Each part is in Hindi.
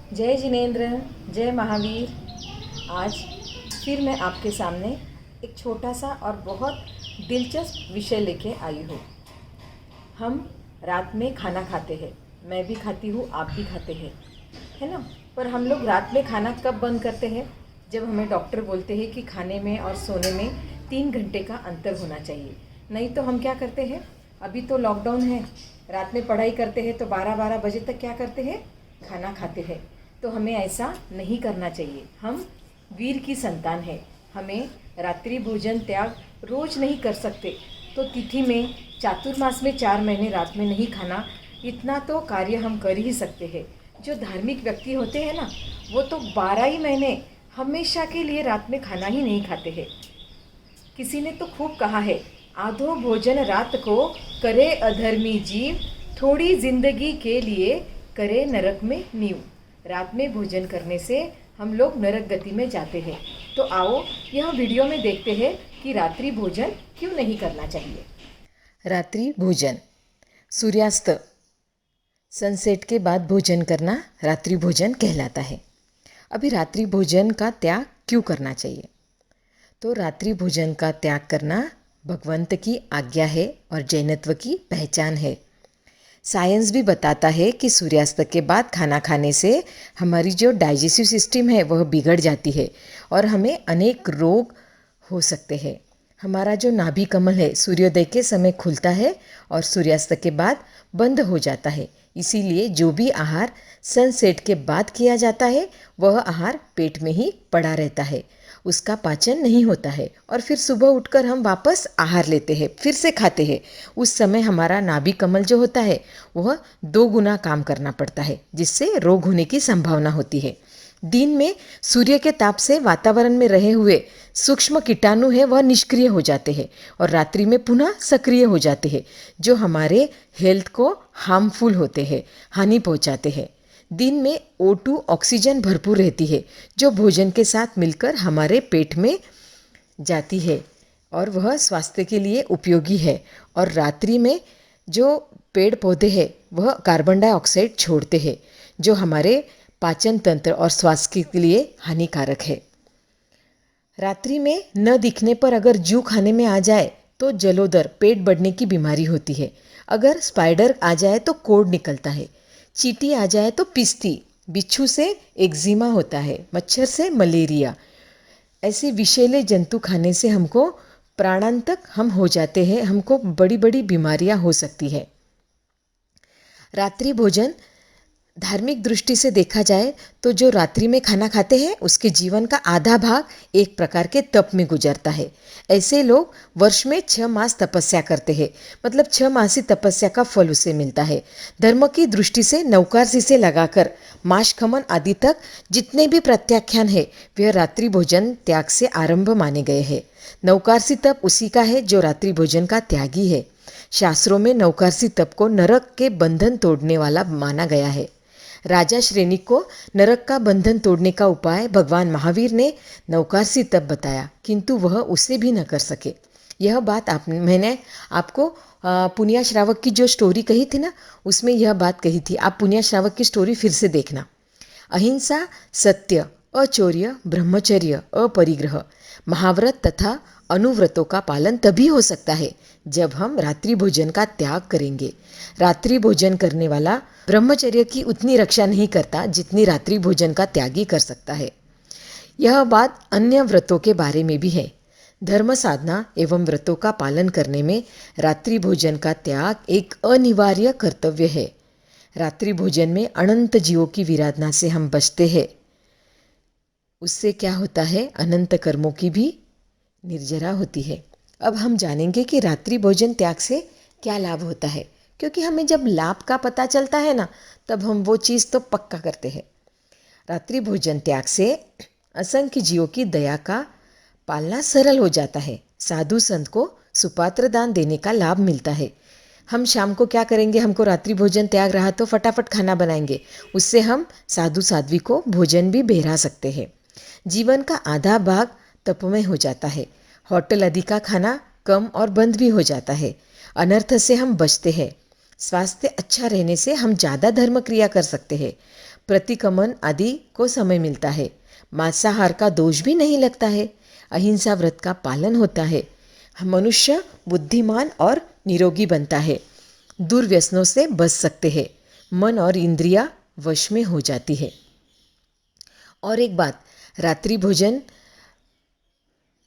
जय जिनेन्द्र, जय महावीर। आज फिर मैं आपके सामने एक छोटा सा और बहुत दिलचस्प विषय लेके आई हूँ। हम रात में खाना खाते हैं, मैं भी खाती हूँ, आप भी खाते हैं, है ना। पर हम लोग रात में खाना कब बंद करते हैं? जब हमें डॉक्टर बोलते हैं कि खाने में और सोने में 3 घंटे का अंतर होना चाहिए। नहीं तो हम क्या करते हैं? अभी तो लॉकडाउन है, रात में पढ़ाई करते हैं तो 12-12 बजे तक क्या करते हैं? खाना खाते हैं। तो हमें ऐसा नहीं करना चाहिए। हम वीर की संतान है, हमें रात्रि भोजन त्याग रोज नहीं कर सकते। तो तिथि में, चातुर्मास में 4 महीने रात में नहीं खाना, इतना तो कार्य हम कर ही सकते हैं। जो धार्मिक व्यक्ति होते हैं ना, वो तो 12 ही महीने हमेशा के लिए रात में खाना ही नहीं खाते हैं। किसी ने तो खूब कहा है, आधो भोजन रात को करे अधर्मी जीव, थोड़ी जिंदगी के लिए करे नरक में नींव। रात में भोजन करने से हम लोग नरक गति में जाते हैं। तो आओ यह वीडियो में देखते हैं कि रात्रि भोजन क्यों नहीं करना चाहिए। रात्रि भोजन, सूर्यास्त, सनसेट के बाद भोजन करना रात्रि भोजन कहलाता है। अभी रात्रि भोजन का त्याग क्यों करना चाहिए? तो रात्रि भोजन का त्याग करना भगवंत की आज्ञा है और जैनत्व की पहचान है। साइंस भी बताता है कि सूर्यास्त के बाद खाना खाने से हमारी जो डाइजेस्टिव सिस्टम है वह बिगड़ जाती है और हमें अनेक रोग हो सकते हैं। हमारा जो नाभि कमल है सूर्योदय के समय खुलता है और सूर्यास्त के बाद बंद हो जाता है। इसीलिए जो भी आहार सनसेट के बाद किया जाता है वह आहार पेट में ही पड़ा रहता है, उसका पाचन नहीं होता है और फिर सुबह उठकर हम वापस आहार लेते हैं, फिर से खाते हैं। उस समय हमारा नाभि कमल जो होता है वह 2 गुना काम करना पड़ता है, जिससे रोग होने की संभावना होती है। दिन में सूर्य के ताप से वातावरण में रहे हुए सूक्ष्म कीटाणु है वह निष्क्रिय हो जाते हैं और रात्रि में पुनः सक्रिय हो जाते हैं, जो हमारे हेल्थ को हार्मफुल होते हैं, हानि पहुंचाते हैं। दिन में O2 ऑक्सीजन भरपूर रहती है, जो भोजन के साथ मिलकर हमारे पेट में जाती है और वह स्वास्थ्य के लिए उपयोगी है। और रात्रि में जो पेड़ पौधे हैं वह कार्बन डाइऑक्साइड छोड़ते हैं, जो हमारे पाचन तंत्र और स्वास्थ्य के लिए हानिकारक है। रात्रि में न दिखने पर अगर जू खाने में आ जाए तो जलोदर, पेट बढ़ने की बीमारी होती है। अगर स्पाइडर आ जाए तो कोढ़ निकलता है, चींटी आ जाए तो पिस्ती, बिच्छू से एक्जिमा होता है, मच्छर से मलेरिया। ऐसे विषैले जंतु खाने से हमको प्राणांतक हम हो जाते हैं, हमको बड़ी बड़ी बीमारियां हो सकती है। रात्रि भोजन धार्मिक दृष्टि से देखा जाए तो जो रात्रि में खाना खाते हैं उसके जीवन का आधा भाग एक प्रकार के तप में गुजरता है। ऐसे लोग वर्ष में 6 मास तपस्या करते हैं, मतलब 6 मासी तपस्या का फल उसे मिलता है। धर्म की दृष्टि से नवकारसी से लगाकर माश खमन आदि तक जितने भी प्रत्याख्यान है वह रात्रि भोजन त्याग से आरंभ माने गए हैं। नवकारसी तप उसी का है जो रात्रि भोजन का त्यागी है। शास्त्रों में नवकारसी तप को नरक के बंधन तोड़ने वाला माना गया है। राजा श्रेणी को नरक का बंधन तोड़ने का उपाय भगवान महावीर ने नवकारसी तप बताया, किंतु वह उसे भी न कर सके। यह बात मैंने आपको पुनिया श्रावक की जो स्टोरी कही थी ना, उसमें यह बात कही थी। आप पुनिया श्रावक की स्टोरी फिर से देखना। अहिंसा, सत्य, अचौर्य, ब्रह्मचर्य, अपरिग्रह, महाव्रत तथा अनुव्रतों का पालन तभी हो सकता है जब हम रात्रि भोजन का त्याग करेंगे। रात्रि भोजन करने वाला ब्रह्मचर्य की उतनी रक्षा नहीं करता जितनी रात्रि भोजन का त्यागी कर सकता है। यह बात अन्य व्रतों के बारे में भी है। धर्म साधना एवं व्रतों का पालन करने में रात्रि भोजन का त्याग एक अनिवार्य कर्तव्य है। रात्रि भोजन में अनंत जीवों की विराधना से हम बचते हैं। उससे क्या होता है? अनंत कर्मों की भी निर्जरा होती है। अब हम जानेंगे कि रात्रि भोजन त्याग से क्या लाभ होता है, क्योंकि हमें जब लाभ का पता चलता है ना, तब हम वो चीज़ तो पक्का करते हैं। रात्रि भोजन त्याग से असंख्य जीवों की दया का पालना सरल हो जाता है। साधु संत को सुपात्र दान देने का लाभ मिलता है। हम शाम को क्या करेंगे? हमको रात्रि भोजन त्याग रहा तो फटाफट खाना बनाएंगे, उससे हम साधु साध्वी को भोजन भी बेरा सकते हैं। जीवन का आधा भाग तपमय हो जाता है। होटल आदि का खाना कम और बंद भी हो जाता है। अनर्थ से हम बचते हैं। स्वास्थ्य अच्छा रहने से हम ज़्यादा धर्म क्रिया कर सकते हैं। प्रतिक्रमण आदि को समय मिलता है। मांसाहार का दोष भी नहीं लगता है। अहिंसा व्रत का पालन होता है। मनुष्य बुद्धिमान और निरोगी बनता है। दुर्व्यसनों से बच सकते हैं। मन और इंद्रियां वश में हो जाती है। और एक बात, रात्रि भोजन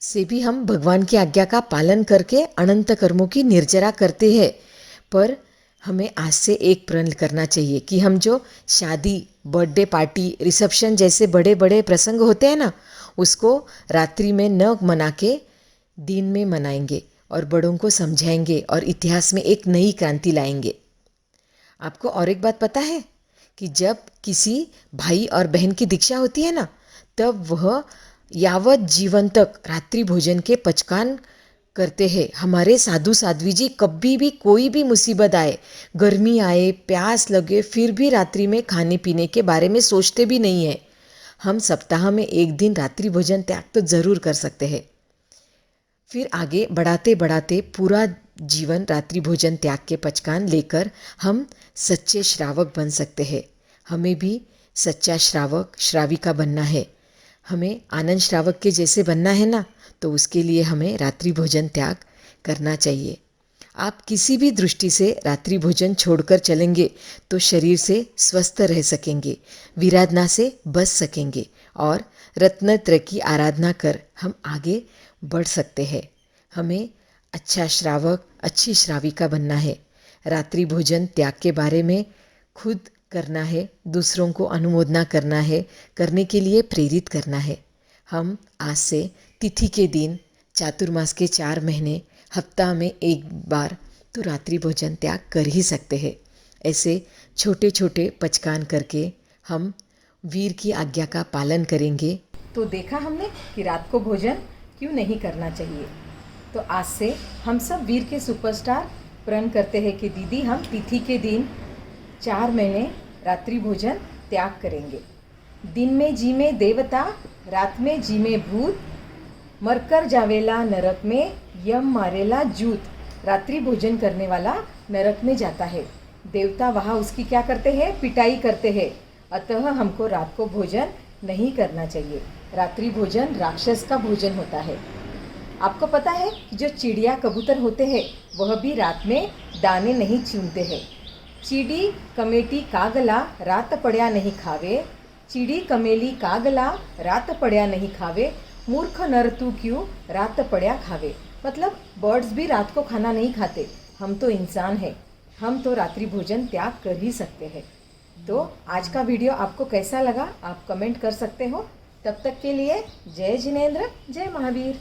से भी हम भगवान की आज्ञा का पालन करके अनंत कर्मों की निर्जरा करते हैं। पर हमें आज से एक प्रण करना चाहिए कि हम जो शादी, बर्थडे पार्टी, रिसेप्शन जैसे बड़े बड़े प्रसंग होते हैं ना, उसको रात्रि में न मना के दिन में मनाएंगे और बड़ों को समझाएंगे और इतिहास में एक नई क्रांति लाएंगे। आपको और एक बात पता है कि जब किसी भाई और बहन की दीक्षा होती है ना, तब वह यावत जीवन तक रात्रि भोजन के पचकान करते हैं। हमारे साधु साध्वी जी कभी भी कोई भी मुसीबत आए, गर्मी आए, प्यास लगे, फिर भी रात्रि में खाने पीने के बारे में सोचते भी नहीं है। हम सप्ताह में एक दिन रात्रि भोजन त्याग तो ज़रूर कर सकते हैं। फिर आगे बढ़ाते बढ़ाते पूरा जीवन रात्रि भोजन त्याग के पचकान लेकर हम सच्चे श्रावक बन सकते हैं। हमें भी सच्चा श्रावक, श्राविका बनना है। हमें आनंद श्रावक के जैसे बनना है ना, तो उसके लिए हमें रात्रि भोजन त्याग करना चाहिए। आप किसी भी दृष्टि से रात्रि भोजन छोड़कर चलेंगे तो शरीर से स्वस्थ रह सकेंगे, विराधना से बच सकेंगे और रत्नत्रय की आराधना कर हम आगे बढ़ सकते हैं। हमें अच्छा श्रावक, अच्छी श्राविका बनना है। रात्रि भोजन त्याग के बारे में खुद करना है, दूसरों को अनुमोदना करना है, करने के लिए प्रेरित करना है। हम आज से तिथि के दिन, चातुर्मास के 4 महीने, हफ्ता में एक बार तो रात्रि भोजन त्याग कर ही सकते हैं। ऐसे छोटे छोटे पचकान करके हम वीर की आज्ञा का पालन करेंगे। तो देखा हमने कि रात को भोजन क्यों नहीं करना चाहिए। तो आज से हम सब वीर के सुपरस्टार प्रण करते हैं कि दीदी हम तिथि के दिन 4 महीने रात्रि भोजन त्याग करेंगे। दिन में जी में देवता, रात में जी में भूत, मरकर जावेला नरक में, यम मारेला जूत। रात्रि भोजन करने वाला नरक में जाता है। देवता वहाँ उसकी क्या करते हैं? पिटाई करते हैं। अतः हमको रात को भोजन नहीं करना चाहिए। रात्रि भोजन राक्षस का भोजन होता है। आपको पता है कि जो चिड़िया कबूतर होते हैं वह भी रात में दाने नहीं चुनते हैं। चिड़ी कमेटी कागला रात पड़या नहीं खावे, चिड़ी कमेली कागला रात पड़या नहीं खावे, मूर्ख नर तू क्यों रात पड़या खावे। मतलब बर्ड्स भी रात को खाना नहीं खाते। हम तो इंसान हैं, हम तो रात्रि भोजन त्याग कर ही सकते हैं। तो आज का वीडियो आपको कैसा लगा आप कमेंट कर सकते हो। तब तक के लिए जय जिनेंद्र, जय महावीर।